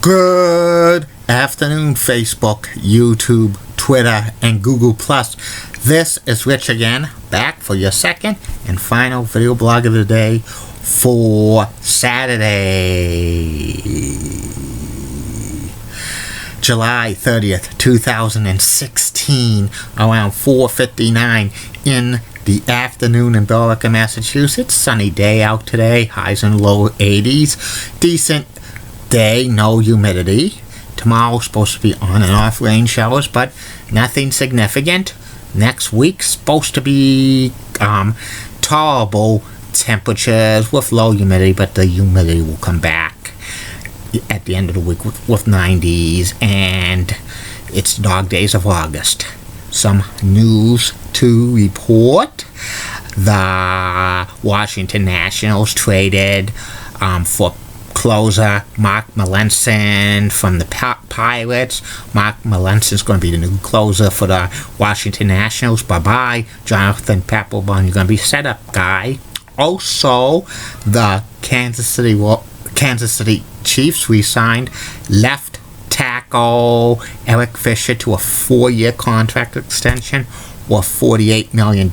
Good afternoon, Facebook, YouTube, Twitter, and Google+. This is Rich again, back for your second and final video blog of the day for Saturday, July 30th, 2016, around 4:59 in the afternoon in Billerica, Massachusetts. Sunny day out today, highs in low 80s. Decent day, no humidity. Tomorrow's supposed to be on and off rain showers, but nothing significant. Next week's supposed to be tolerable temperatures with low humidity, but the humidity will come back at the end of the week with 90s, and it's dog days of August. Some news to report. The Washington Nationals traded for closer Mark Melanson from the Pirates. Mark Melanson's going to be the new closer for the Washington Nationals. Bye-bye, Jonathan Papelbon. You're going to be setup guy. Also, the Kansas City Chiefs re-signed left tackle Eric Fisher to a 4-year contract extension worth $48 million.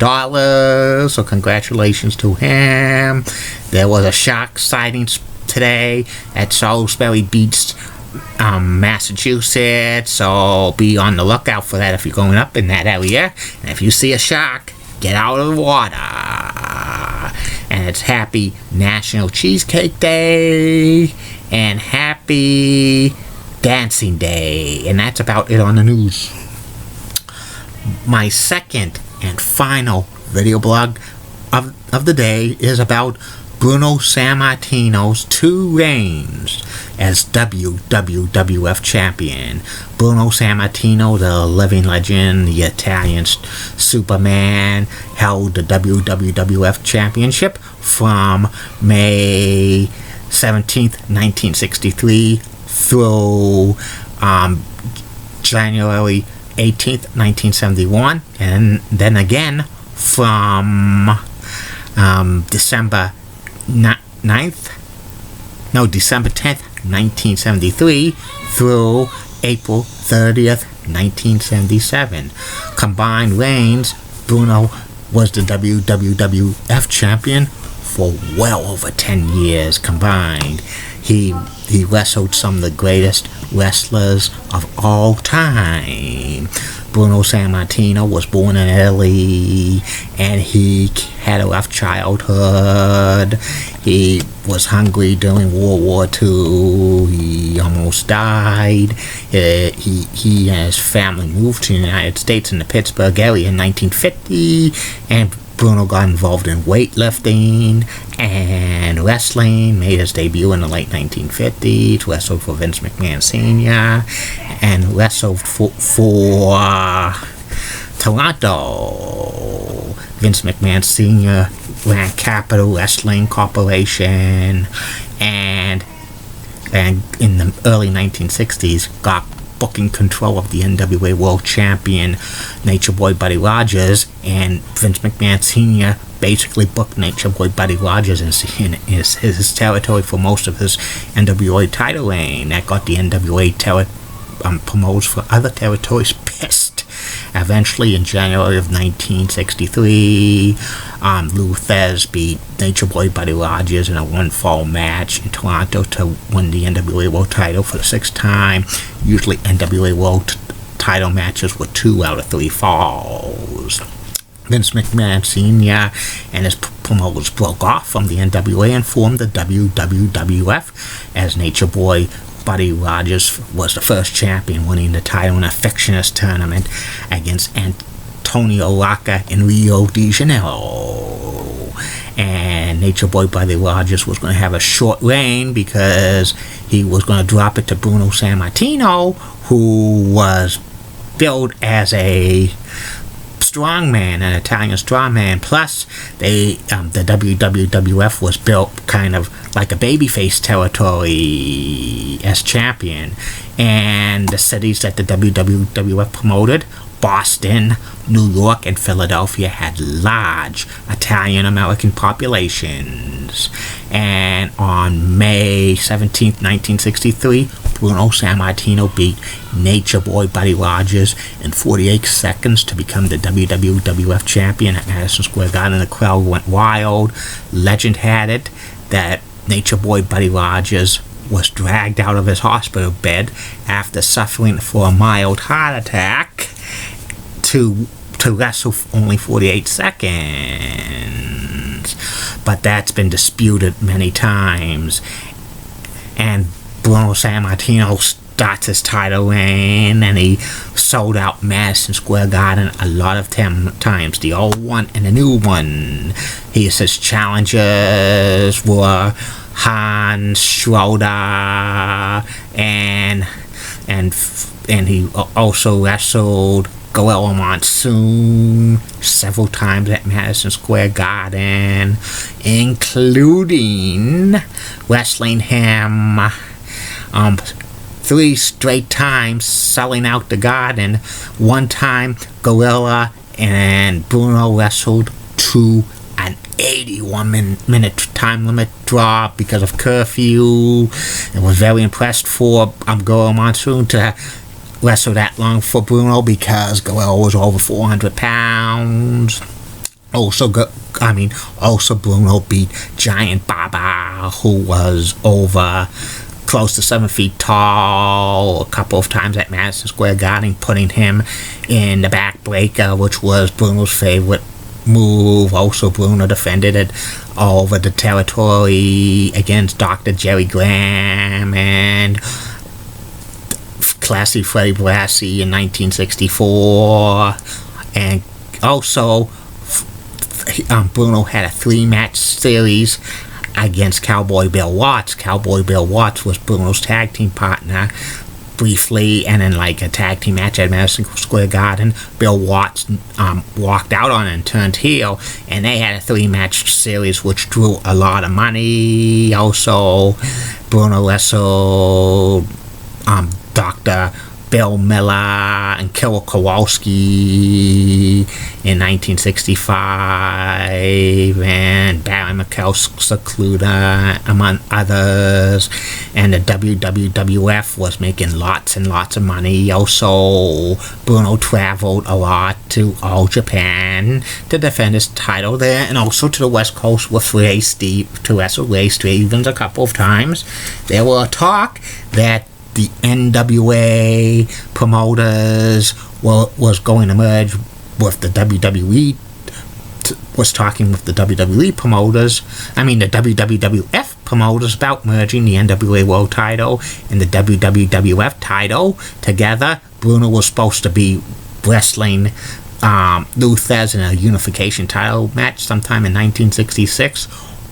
So congratulations to him. There was a shark sighting today at Salisbury Beach, Massachusetts, so be on the lookout for that if you're going up in that area. And if you see a shark, get out of the water. And it's happy National Cheesecake Day and happy Dancing Day. And that's about it on the news. My second and final video blog of the day is about Bruno Sammartino's 2 reigns as wwf champion. Bruno Sammartino, the living legend, the Italian Superman, held the WWF championship from May 17th, 1963 through January 18th, 1971, and then again from December 10th, 1973 through April 30th, 1977. Combined reigns, Bruno was the WWF champion for well over 10 years combined. He wrestled some of the greatest wrestlers of all time. Bruno Sammartino was born in Italy, and he had a rough childhood. He was hungry during World War II. He almost died. He and his family moved to the United States in the Pittsburgh area in 1950, and Bruno got involved in weightlifting and wrestling, made his debut in the late 1950s, wrestled for Vince McMahon Sr., and wrestled for Toronto. Vince McMahon Sr. ran Capital Wrestling Corporation, and in the early 1960s got booking control of the NWA World Champion Nature Boy Buddy Rogers, and Vince McMahon Sr. basically booked Nature Boy Buddy Rogers in his territory for most of his NWA title reign. That got the NWA promoters for other territories pissed. Eventually, in January of 1963, Lou Thez beat Nature Boy Buddy Rogers in a one-fall match in Toronto to win the NWA World title for the 6th time. Usually, NWA World title matches were 2 out of 3 falls. Vince McMahon Sr. and his promoters broke off from the NWA and formed the WWF, as Nature Boy Buddy Rogers was the first champion, winning the title in a fictitious tournament against Antonio Rocca in Rio de Janeiro. And Nature Boy Buddy Rogers was going to have a short reign because he was going to drop it to Bruno Sammartino, who was billed as a strongman, an Italian strongman. Plus, the WWF was built kind of like a babyface territory as champion, and the cities that the WWF promoted, Boston, New York, and Philadelphia, had large Italian-American populations. And on May 17, 1963, Bruno Sammartino beat Nature Boy Buddy Rogers in 48 seconds to become the WWF champion at Madison Square Garden. The crowd went wild. Legend had it that Nature Boy Buddy Rogers was dragged out of his hospital bed after suffering for a mild heart attack to wrestle for only 48 seconds. But that's been disputed many times. And Bruno Sammartino starts his title reign, and he sold out Madison Square Garden a lot of times, the old one and the new one. His challengers were Hans Schroeder, and he also wrestled Gorilla Monsoon several times at Madison Square Garden, including wrestling him 3 straight times, selling out the Garden. One time, Gorilla and Bruno wrestled to an 81-minute time limit draw because of curfew. I was very impressed for Gorilla Monsoon to wrestle that long for Bruno because Gorilla was over 400 pounds. Also Bruno beat Giant Baba, who was over close to 7 feet tall, a couple of times at Madison Square Garden, putting him in the backbreaker, which was Bruno's favorite move. Also, Bruno defended it over the territory against Dr. Jerry Graham and Classy Freddie Blassie in 1964. And also, Bruno had a 3-match series against Cowboy Bill Watts. Cowboy Bill Watts was Bruno's tag team partner briefly, and in like a tag team match at Madison Square Garden, Bill Watts walked out on it and turned heel, and they had a 3-match series which drew a lot of money. Also, Bruno wrestled Dr. Bill Miller and Killer Kowalski in 1965, and Barry McKell Secluda, among others. And the WWF was making lots and lots of money. Also, Bruno traveled a lot to all Japan to defend his title there, and also to the West Coast with to wrestle Ray Stevens a couple of times. There were talk that the NWA promoters was going to merge with the WWE, was talking with the WWE promoters, the WWF promoters about merging the NWA World title and the WWF title together. Bruno was supposed to be wrestling Lou Thesz in a unification title match sometime in 1966,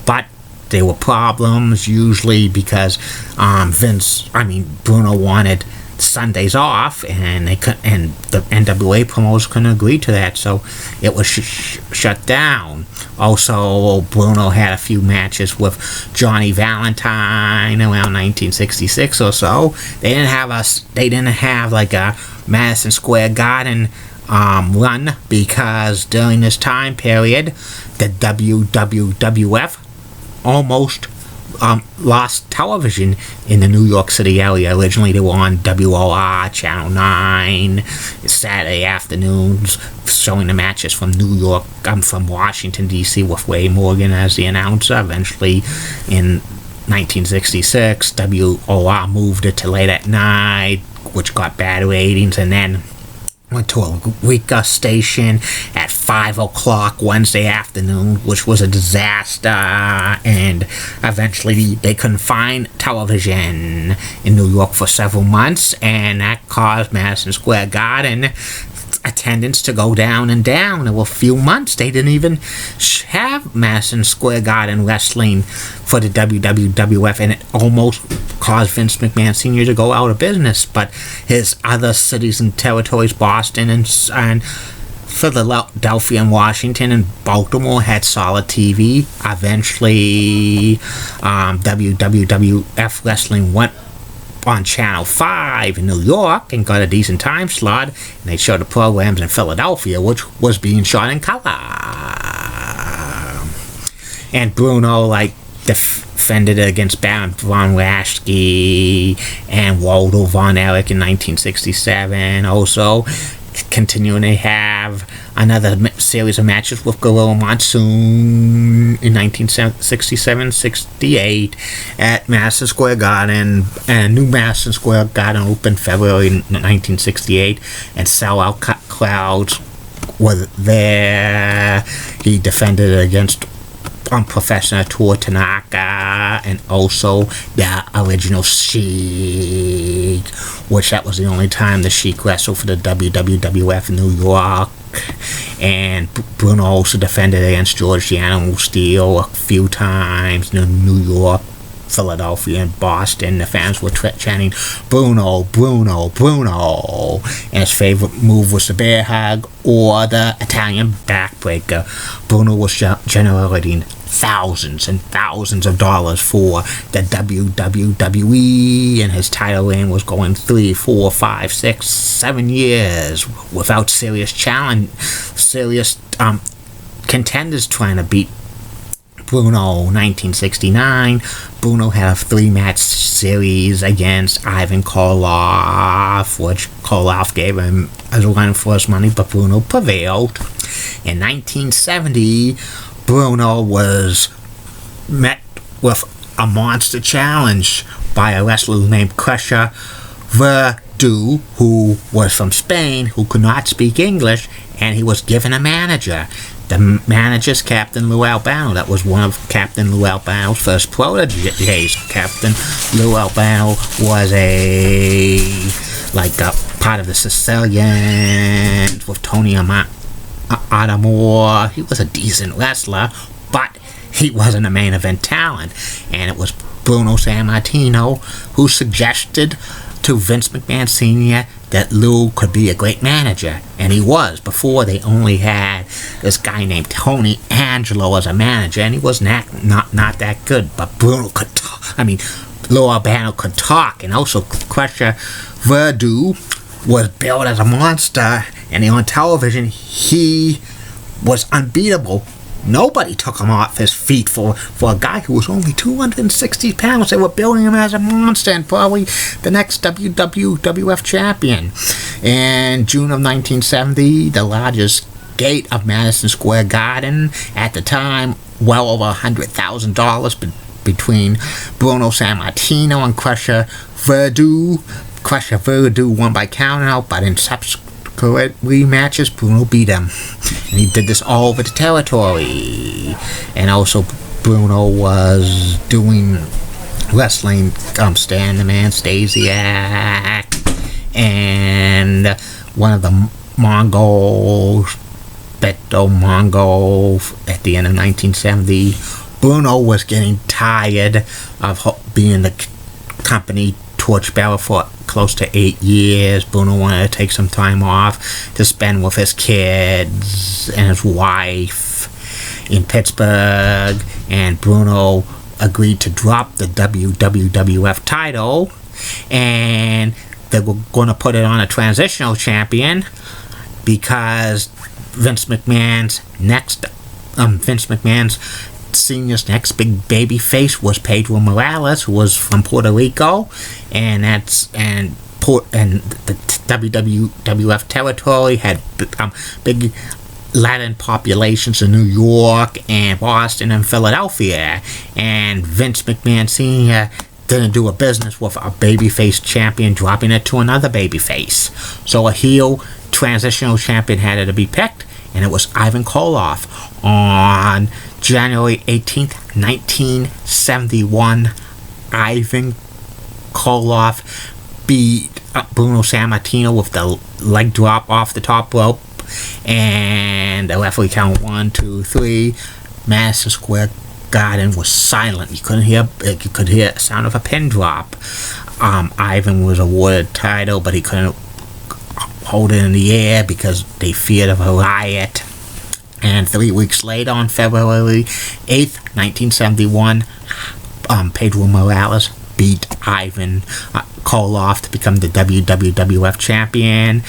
but there were problems, usually because Bruno wanted Sundays off, and the NWA promoters couldn't agree to that, so it was shut down. Also, Bruno had a few matches with Johnny Valentine around 1966 or so. They didn't have like a Madison Square Garden run, because during this time period, the WWF almost lost television in the New York City area. Originally, they were on WOR, Channel 9, Saturday afternoons, showing the matches from New York, from Washington, D.C., with Ray Morgan as the announcer. Eventually, in 1966, WOR moved it to late at night, which got bad ratings, and then went to a Eureka station at 5 o'clock Wednesday afternoon, which was a disaster, and eventually they couldn't find television in New York for several months, and that caused Madison Square Garden attendance to go down and down. There were a few months they didn't even have Madison Square Garden wrestling for the WWF, and it almost caused Vince McMahon Sr. to go out of business. But his other cities and territories, Boston and Philadelphia and Washington and Baltimore, had solid TV. Eventually, WWF Wrestling went on Channel 5 in New York and got a decent time slot, and they showed the programs in Philadelphia, which was being shot in color. And Bruno defended it against Baron von Raschke and Waldo von Erich in 1967. Also, continuing to have another series of matches with Gorilla Monsoon in 1967-68 at Madison Square Garden, and new Madison Square Garden opened February 1968, and sellout crowds were there. He defended it against Professor Tor Tanaka and also the original Sheik, which that was the only time the Sheik wrestled for the WWF in New York. And Bruno also defended against George the Animal Steel a few times in New York, Philadelphia, and Boston. The fans were chanting, "Bruno, Bruno, Bruno," and his favorite move was the bear hug or the Italian backbreaker. Bruno was generating thousands and thousands of dollars for the WWE, and his title reign was going 3, 4, 5, 6, 7 years without serious contenders trying to beat Bruno. 1969, Bruno had a 3-match series against Ivan Koloff, which Koloff gave him as a run for his money, but Bruno prevailed. In 1970, Bruno was met with a monster challenge by a wrestler named Crusher Verdu, who was from Spain, who could not speak English, and he was given a manager. The manager's Captain Lou Albano. That was one of Captain Lou Albano's first proteges. Captain Lou Albano was a part of the Sicilians with Tony Adamore. He was a decent wrestler, but he wasn't a main event talent. And it was Bruno Sammartino who suggested to Vince McMahon Sr. that Lou could be a great manager, and he was. Before, they only had this guy named Tony Angelo as a manager, and he was not that good. But Bruno could talk. Lou Albano could talk, and also Crusher Verdu was billed as a monster, and on television he was unbeatable. Nobody took him off his feet for a guy who was only 260 pounds. They were building him as a monster and probably the next WWF champion. In June of 1970, the largest gate of Madison Square Garden, at the time, well over $100,000 between Bruno Sammartino and Crusher Verdu. Crusher Verdu won by countout, but in subsequent rematches, Bruno beat him. And he did this all over the territory. And also, Bruno was doing wrestling, Stan the Man Stasiak, and one of the Mongols, Beto Mongo, at the end of 1970. Bruno was getting tired of being the company torchbearer for close to 8 years. Bruno wanted to take some time off to spend with his kids and his wife in Pittsburgh, and Bruno agreed to drop the WWF title, and they were going to put it on a transitional champion because Vince McMahon's Senior's next big baby face was Pedro Morales, who was from Puerto Rico, and the WWF territory had big Latin populations in New York and Boston and Philadelphia, and Vince McMahon Sr. didn't do a business with a babyface champion dropping it to another babyface. So a heel transitional champion had to be picked, and it was Ivan Koloff. On January 18th, 1971, Ivan Koloff beat Bruno Sammartino with the leg drop off the top rope, and the referee count 1, 2, 3. Madison Square Garden was silent. You could hear the sound of a pin drop. Ivan was awarded the title, but he couldn't hold it in the air because they feared of a riot. And 3 weeks later, on February 8th, 1971, Pedro Morales beat Ivan Koloff to become the WWF champion.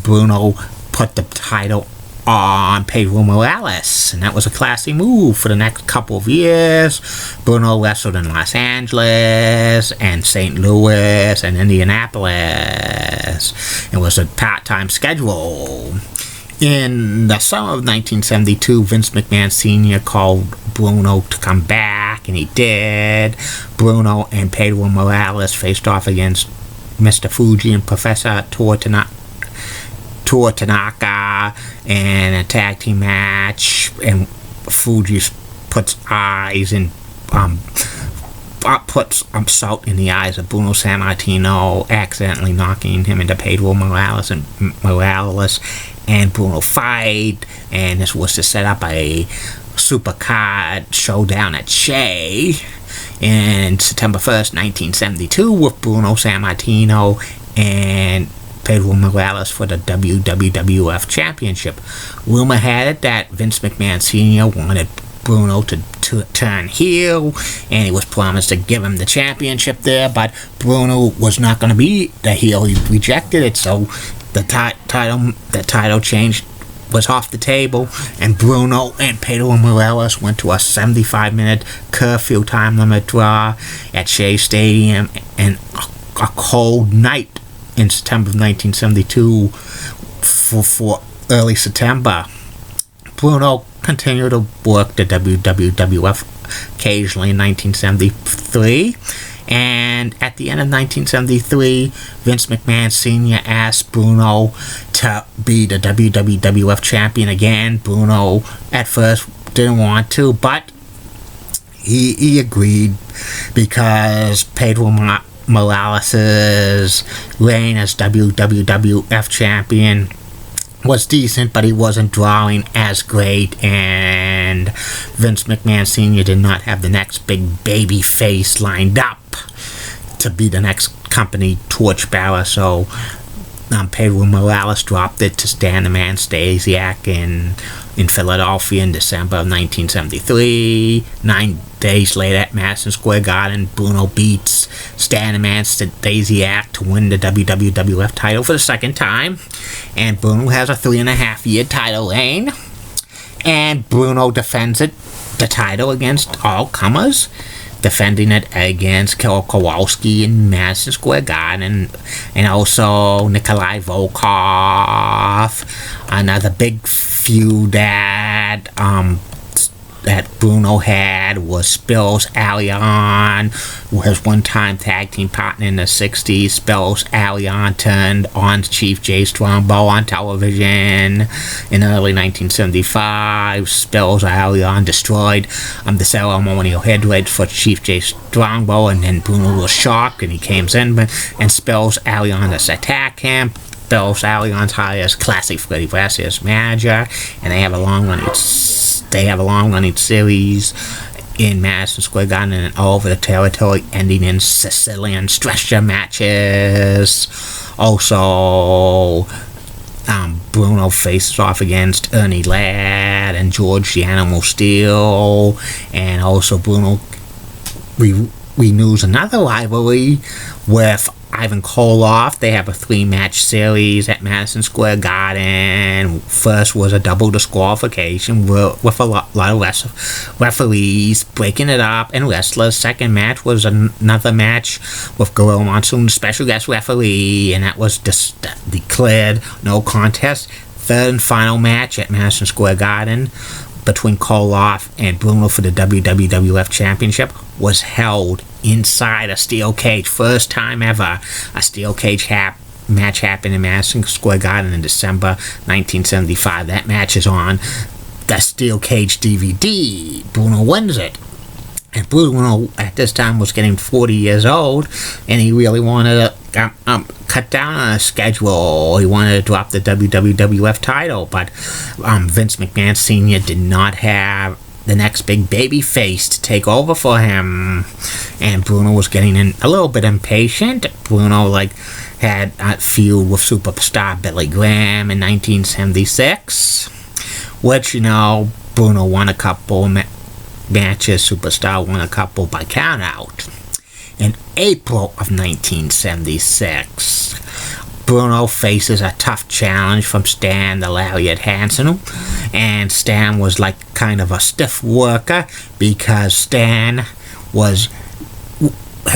Bruno put the title on Pedro Morales, and that was a classy move. For the next couple of years, Bruno wrestled in Los Angeles and St. Louis and Indianapolis. It was a part-time schedule. In the summer of 1972, Vince McMahon Sr. called Bruno to come back, and he did. Bruno and Pedro Morales faced off against Mr. Fuji and Professor Tanaka in a tag team match, and Fuji puts salt in the eyes of Bruno Sammartino, accidentally knocking him into Pedro Morales, and Bruno fight, and this was to set up a supercard showdown at Shea in September 1st, 1972, with Bruno Sammartino and Pedro Morales for the WWF Championship. Rumor had it that Vince McMahon Sr. wanted Bruno to turn heel, and he was promised to give him the championship there, but Bruno was not going to be the heel. He rejected it, so the title change was off the table, and Bruno and Pedro Morales went to a 75-minute curfew time limit draw at Shea Stadium, and a cold night in September of 1972 for early September. Bruno continued to work the WWF occasionally in 1973, and at the end of 1973, Vince McMahon Sr. asked Bruno to be the WWF champion again. Bruno at first didn't want to, but he agreed because Pedro Morales' reign as WWF champion was decent, but he wasn't drawing as great, and Vince McMahon Sr. did not have the next big baby face lined up to be the next company torchbearer, so Pedro Morales dropped it to Stan the Man Stasiak in Philadelphia in December of 1973. 9 days later at Madison Square Garden, Bruno beats Stan the Man Stasiak to win the WWF title for the second time, and Bruno has a 3.5-year title reign, and Bruno defends the title against all comers, defending it against Kowalski in Madison Square Garden, and also Nikolai Volkov. Another big feud that Bruno had was Spills Allion, his one-time tag team partner in the 60s. Spills Allion turned on Chief Jay Strongbow on television in early 1975. Spills Allion destroyed the ceremonial headlights for Chief Jay Strongbow, and then Bruno was shocked, and he came in, and Spills Allion attacked him. Spills Allion's hires Classic Freddy Brass as manager, and they have a long-running series in Madison Square Garden and all over the territory, ending in Sicilian stretcher matches. Also, Bruno faces off against Ernie Ladd and George the Animal Steel, and also Bruno renews another rivalry with Ivan Koloff. They have a 3-match series at Madison Square Garden. First was a double disqualification with a lot of referees breaking it up and wrestlers. Second match was another match with Gorilla Monsoon, special guest referee, and that was declared no contest. Third and final match at Madison Square Garden between Koloff and Bruno for the WWF Championship was held inside a steel cage. First time ever a steel cage match happened in Madison Square Garden in December 1975. That match is on the steel cage DVD. Bruno wins it. And Bruno at this time was getting 40 years old, and he really wanted to cut down on his schedule. He wanted to drop the WWF title, but Vince McMahon Sr. did not have the next big baby face to take over for him, and Bruno was getting a little bit impatient. Bruno had a feud with superstar Billy Graham in 1976, which Bruno won a couple matches. Superstar won a couple by count out. In April of 1976, Bruno faces a tough challenge from Stan the Lariat Hansen, and Stan was like kind of a stiff worker because Stan was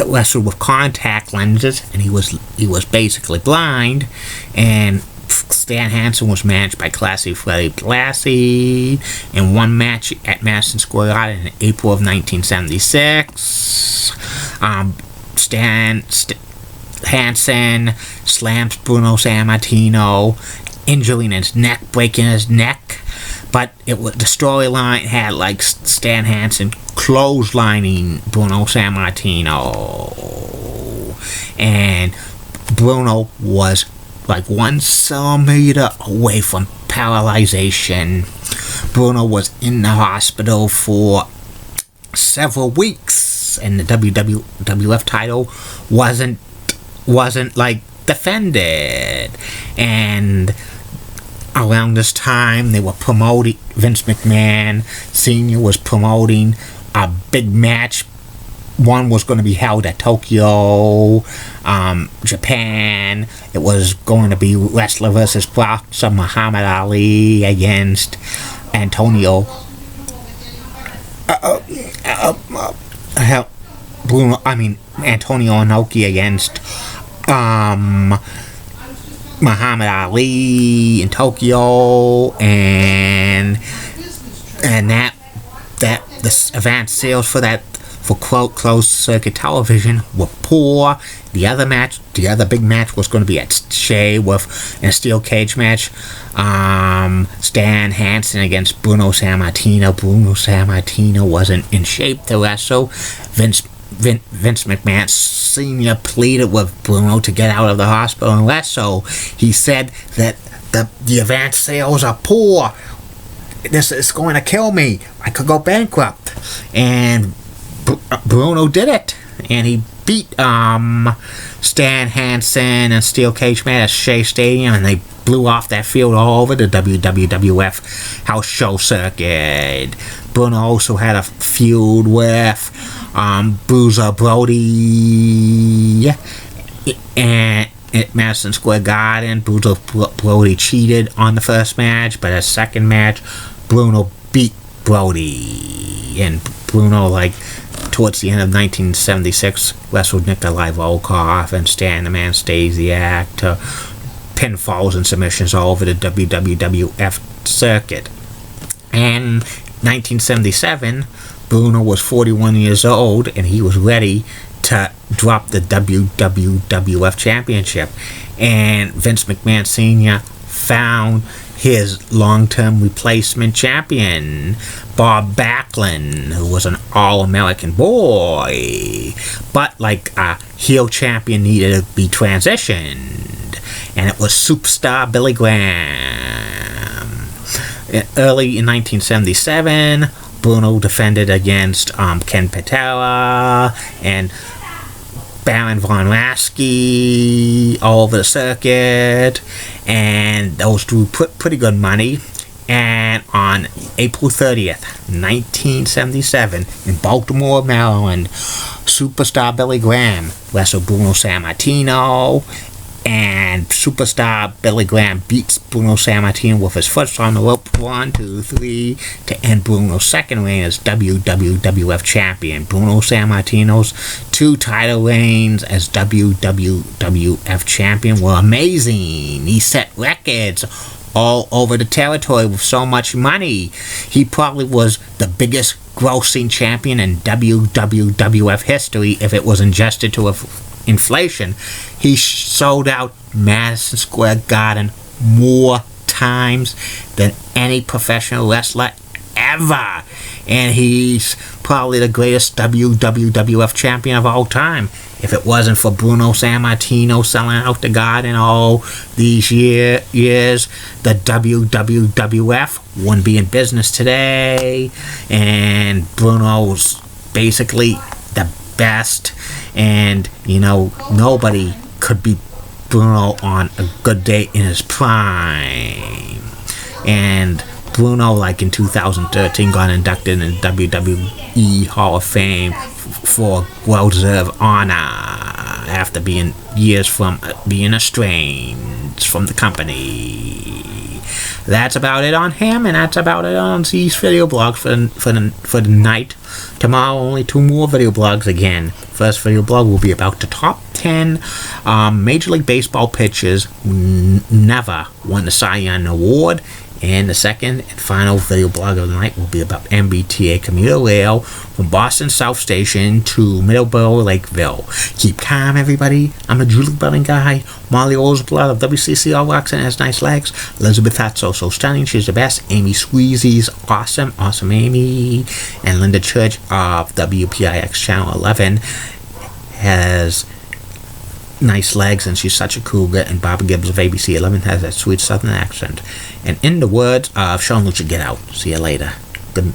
wrestled with contact lenses and he was basically blind, and Stan Hansen was managed by Classy Freddie Blassie in one match at Madison Square Garden in April of 1976. Hansen slams Bruno Sammartino, injuring his neck, breaking his neck. But the storyline had like Stan Hansen clotheslining Bruno Sammartino, and Bruno was like 1 centimeter away from paralyzation. Bruno was in the hospital for several weeks, and the WWF title wasn't like defended. And around this time, they were promoting, Vince McMahon Sr. was promoting a big match. One was going to be held at Tokyo, Japan. It was going to be wrestler versus boxer Muhammad Ali against Antonio Inoki against Muhammad Ali in Tokyo, and that the advance sales for closed circuit television were poor. The other big match was going to be at Shea in a steel cage match. Stan Hansen against Bruno Sammartino. Bruno Sammartino wasn't in shape to wrestle. Vince McMahon Sr. pleaded with Bruno to get out of the hospital and wrestle. He said that the advance sales are poor. This is going to kill me. I could go bankrupt. And Bruno did it, and he beat Stan Hansen in steel cage match at Shea Stadium, and they blew off that field all over the WWF house show circuit. Bruno also had a feud with Bruiser Brody, and at Madison Square Garden, Bruiser Brody cheated on the first match, but a second match, Bruno beat Brody, and Bruno, like, towards the end of 1976, wrestled Nikolai Volkov and Stan the Man Stasiak to pinfalls and submissions all over the WWF circuit. And 1977, Bruno was 41 years old, and he was ready to drop the WWF Championship. And Vince McMahon Sr. found his long-term replacement champion, Bob Backlund, who was an all-American boy, but like a heel champion needed to be transitioned, and it was superstar Billy Graham. Early in 1977, Bruno defended against Ken Patera and Baron Von Raschke all over the circuit, and those drew pretty good money. And on April 30th, 1977, in Baltimore, Maryland, superstar Billy Graham wrestled Bruno Sammartino, and superstar Billy Graham beats Bruno Sammartino with his foot on the rope, 1, 2, 3, to end Bruno's second reign as WWF champion. Bruno Sammartino's 2 title reigns as WWF champion were amazing. He set records all over the territory with so much money. He probably was the biggest grossing champion in WWF history if it was adjusted to inflation. He sold out Madison Square Garden more times than any professional wrestler ever, and he's probably the greatest WWF champion of all time. If it wasn't for Bruno Sammartino selling out the Garden all these years, the WWF wouldn't be in business today, and Bruno's basically the best, and nobody could beat Bruno on a good day in his prime. And Bruno, like in 2013, got inducted in the WWE Hall of Fame for well-deserved honor after being years from being estranged from the company. That's about it on him, and that's about it on these video blogs for the night. Tomorrow, only 2 more video blogs again. First video blog will be about the top 10 Major League Baseball pitchers who never won the Cy Young Award. And the second and final video blog of the night will be about MBTA commuter rail from Boston South Station to Middleborough Lakeville. Keep calm, everybody. I'm a Julie Budding guy. Molly Roseblood of WCCR rocks and has nice legs. Elizabeth Hatso, so stunning, she's the best. Amy Squeezy's awesome Amy. And Linda Church of WPIX Channel 11 has nice legs, and she's such a cougar. And Barbara Gibbs of ABC 11 has that sweet southern accent. And in the words of Sean Lucia, get out. See you later. Good.